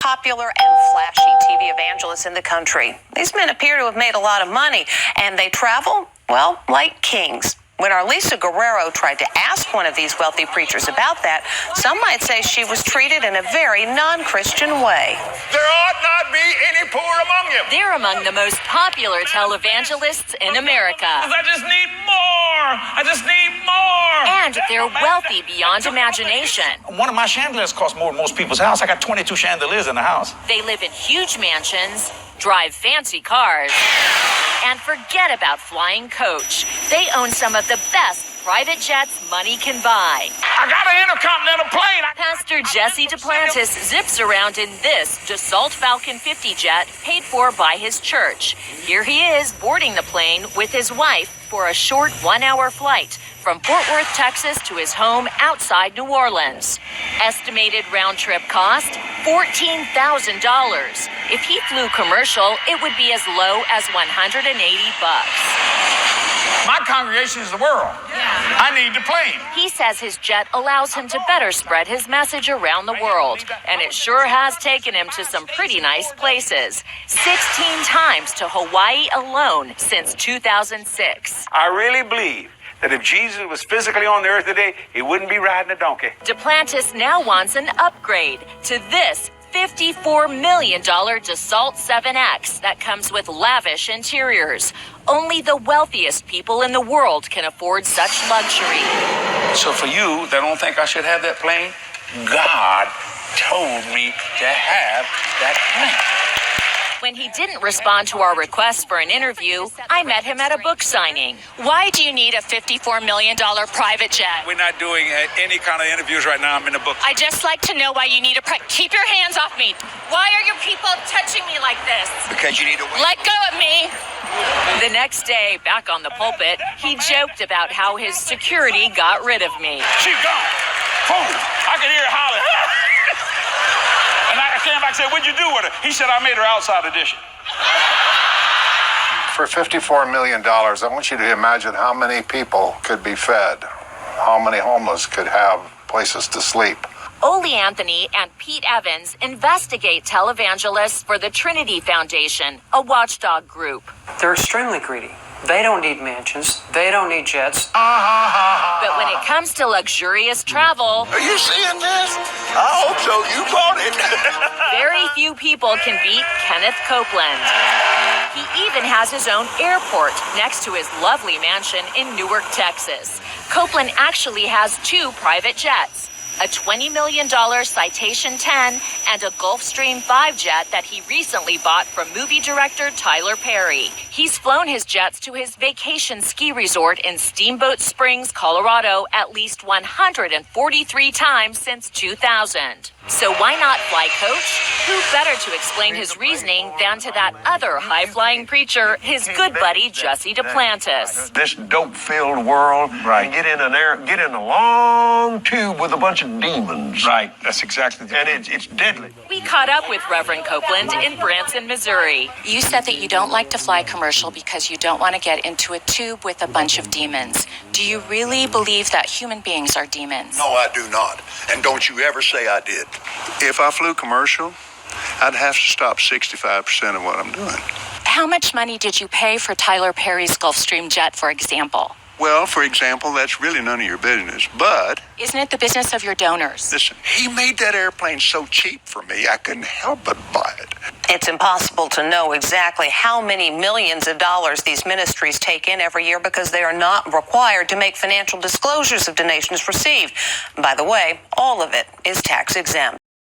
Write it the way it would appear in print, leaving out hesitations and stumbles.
Popular and flashy TV evangelists in the country. These men appear to have made a lot of money, and they travel, well, like kings. When our Lisa Guerrero tried to ask one of these wealthy preachers about that, some might say she was treated in a very non-Christian way. There ought not be any poor among you. They're among the most popular televangelists in America. I just need more. I just need more. And they're wealthy beyond imagination. One of my chandeliers costs more than most people's house. I got 22 chandeliers in the house. They live in huge mansions, drive fancy cars, and forget about flying coach. They own some of the best private jets money can buy. I got an intercontinental plane. Pastor Jesse Duplantis zips around in this Dassault Falcon 50 jet paid for by his church. Here he is boarding the plane with his wife for a short 1-hour flight from Fort Worth, Texas to his home outside New Orleans. Estimated round-trip cost, $14,000. If he flew commercial, it would be as low as $180. My congregation is the world. I need the plane. He says his jet allows him to better spread his message around the world, and it sure has taken him to some pretty nice places. 16 times to Hawaii alone since 2006. I really believe that if Jesus was physically on the earth today, he wouldn't be riding a donkey. Duplantis now wants an upgrade to this $54 million Dassault 7X that comes with lavish interiors. Only the wealthiest people in the world can afford such luxury. So for you that don't think I should have that plane, God told me to have that plane. When he didn't respond to our request for an interview, I met him at a book signing. Why do you need a $54 million private jet? We're not doing any kind of interviews right now. I'm in the book. I just like to know why you need a keep your hands off me. Why are you people touching me like this? Because you need to wait. Let go of me. The next day, back on the pulpit, he joked about how his security got rid of me. She's gone. Boom. I could hear her holler. And I came back and said, what'd you do with her? He said, I made her outside edition. For $54 million, I want you to imagine how many people could be fed, how many homeless could have places to sleep. Ole Anthony and Pete Evans investigate televangelists for the Trinity Foundation, a watchdog group. They're extremely greedy. They don't need mansions. They don't need jets. But when it comes to luxurious travel, Are you seeing this? I hope so. You bought it. very few people can beat Kenneth Copeland. He even has his own airport next to his lovely mansion in Newark, Texas. Copeland actually has 2 private jets, a $20 million Citation 10 and a Gulfstream 5 jet that he recently bought from movie director Tyler Perry. He's flown his jets to his vacation ski resort in Steamboat Springs, Colorado, at least 143 times since 2000. So why not fly coach? Who better to explain his reasoning than to that other high-flying preacher, his good buddy Jesse Duplantis. This dope-filled world, right? You get in a long tube with a bunch of demons, Right. That's exactly the and it's deadly. We caught up with Reverend Copeland in Branson, Missouri. You said that you don't like to fly commercial because you don't want to get into a tube with a bunch of demons. Do you really believe that human beings are demons? No, I do not. And don't you ever say I did. If I flew commercial, I'd have to stop 65% of what I'm doing. How much money did you pay for Tyler Perry's Gulfstream jet, for example? Well, for example, that's really none of your business. But, Isn't it the business of your donors? listen, he made that airplane so cheap for me, I couldn't help but buy it. It's impossible to know exactly how many millions of dollars these ministries take in every year because they are not required to make financial disclosures of donations received. By the way, all of it is tax exempt.